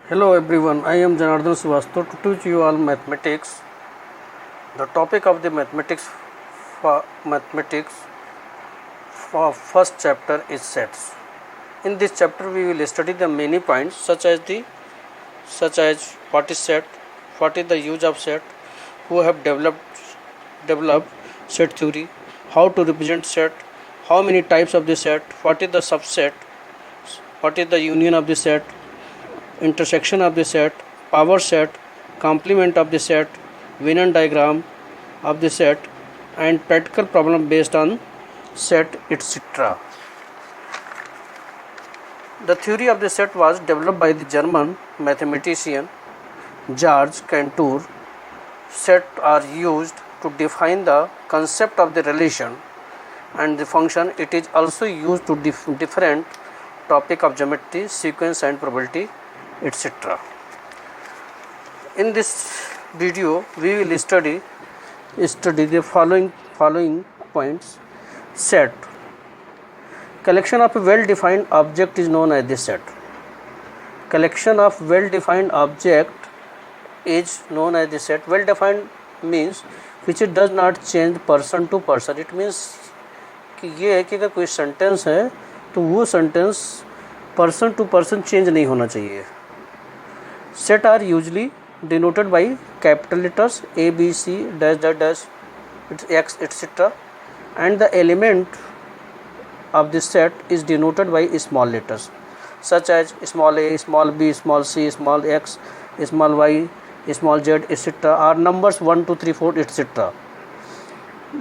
Hello everyone, I am Janardhan Srivastava to teach you all mathematics. The topic of the mathematics for first chapter is sets. In this chapter we will study the many points such as what is set, what is the use of set, who have developed set theory, how to represent set, how many types of the set, what is the subset, what is the union of the set, intersection of the set, power set, complement of the set, Venn diagram of the set, and practical problem based on set, etc. The theory of the set was developed by the German mathematician George Cantor. Sets are used to define the concept of the relation and the function. It is also used to different topic of geometry, sequence and probability, etc. In this video we will study the following points. Set. Collection of a well-defined object is known as the set. Collection of well-defined object is known as the set. Well-defined means which does not change person to person. It means कि ये है कि अगर कोई sentence है तो वो sentence person to person change नहीं होना चाहिए. Set are usually denoted by capital letters A, B, C, dash, dash, dash, X, etc. and the element of the set is denoted by small letters such as small a, small b, small c, small x, small y, small z, etc. are numbers 1, 2, 3, 4, etc.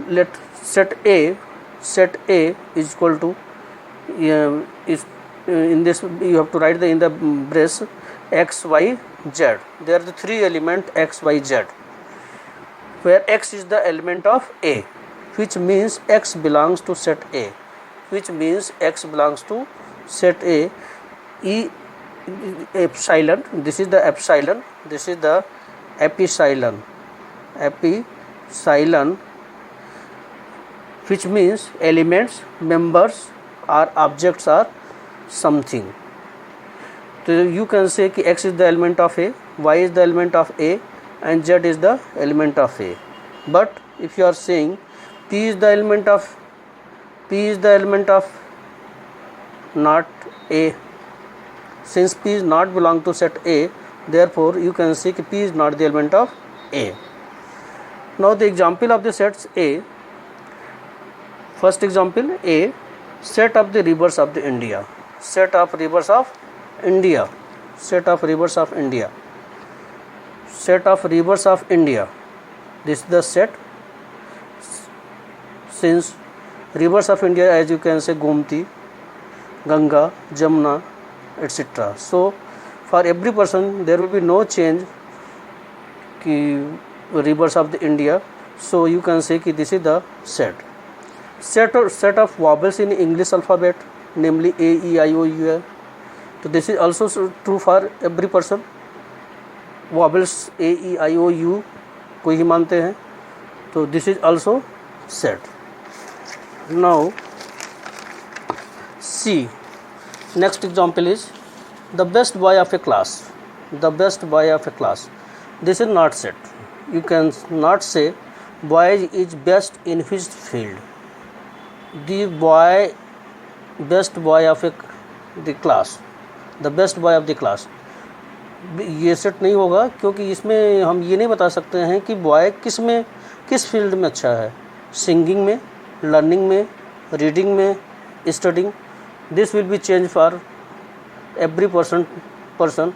Let set A is equal to in this you have to write in the brace x, y, z. There are the three elements x, y, z, where x is the element of A, which means x belongs to set A, which means x belongs to set A. E epsilon, this is the epsilon, this is the epsilon, which means elements, members or objects are something. So you can say कि x is the element of A, y is the element of A and z is the element of A. But if you are saying p is the element of not A, since p is not belong to set A, therefore you can say कि p is not the element of A. Now the example of the sets A. First example A, set of the rivers of the India. Set of rivers of India. Set of rivers of India. Set of rivers of India. This is the set. Since rivers of India, as you can say, Gomti, Ganga, Jamuna, etc. So for every person there will be no change ki rivers of the India. So you can say ki this is the set. Set of vowels in English alphabet, namely A, E, I, O, U. So this is also true for every person. Vowels A, E, I, O, U को ही मानते हैं. तो this is also set. Now C. Next example is the best boy of a class. The best boy of a class. This is not set. You can not say boy is best in his field. The best boy of the class. The best boy of the class. ये set नहीं होगा क्योंकि इसमें हम ये नहीं बता सकते हैं कि बॉय किस फील्ड में अच्छा है. सिंगिंग में, लर्निंग में, रीडिंग में, studying. This will be change for every person.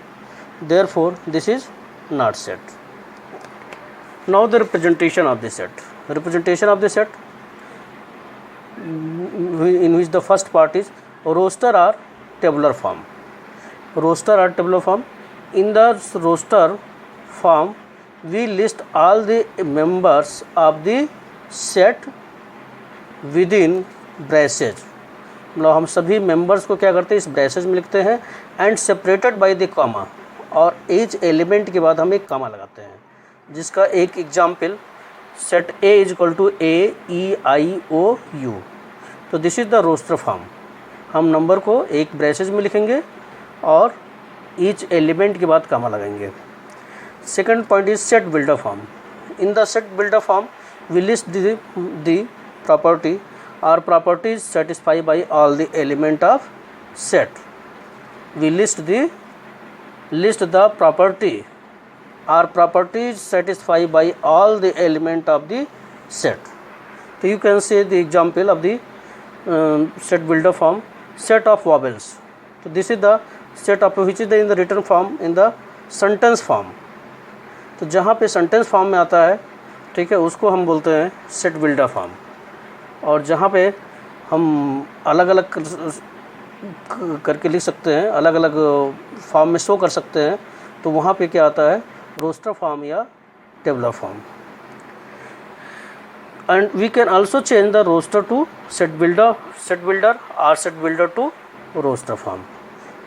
Therefore this is not set. Now the representation of the set. Representation of the set, in which the first part is roster or tabular form. Roster or tabular form. In the roster form we list all the members of the set within braces. मतलब हम सभी members को क्या करते हैं, इस braces में लिखते हैं and separated by the comma, और एच एलिमेंट के बाद हम एक कॉमा लगाते हैं. जिसका एक example set A is equal to A, E, I, O, U. तो this is the roster form. हम नंबर को एक ब्रेसेस में लिखेंगे और ईच एलिमेंट के बाद कॉमा लगाएंगे। Second point is set builder form. In the set builder form we list the property or properties satisfied by all the element of set. We list the property or properties satisfied by all the element of the set. So you can say the example of the set builder form, set of vowels. So this is the set of which is in the written form in the sentence form. तो जहाँ पे sentence form में आता है, ठीक है, उसको हम बोलते हैं set builder form। और जहाँ पे हम अलग अलग करके लिख सकते हैं, अलग अलग फॉर्म में शो कर सकते हैं, तो वहाँ पे क्या आता है, रोस्टर फॉर्म या tabular form. And we can also change the roster to set builder और set builder to roster form.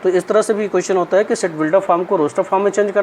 तो इस तरह से भी क्वेश्चन होता है कि सेट बिल्डर फॉर्म को रोस्टर फॉर्म में चेंज करना